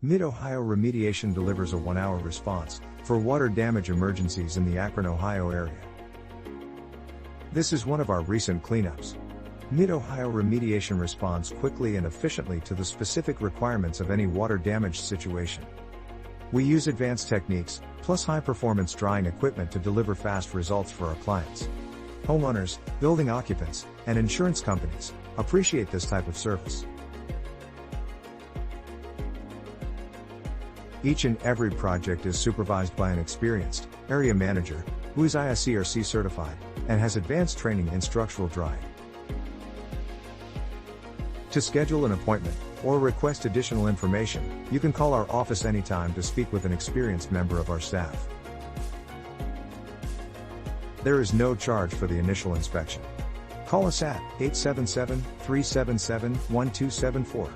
Mid-Ohio Remediation delivers a 1-hour response for water damage emergencies in the Akron, Ohio area. This is one of our recent cleanups. Mid-Ohio Remediation responds quickly and efficiently to the specific requirements of any water damaged situation. We use advanced techniques, plus high-performance drying equipment to deliver fast results for our clients. Homeowners, building occupants, and insurance companies appreciate this type of service. Each and every project is supervised by an experienced area manager who is IICRC certified and has advanced training in structural drying. To schedule an appointment or request additional information, you can call our office anytime to speak with an experienced member of our staff. There is no charge for the initial inspection. Call us at 877-377-1274.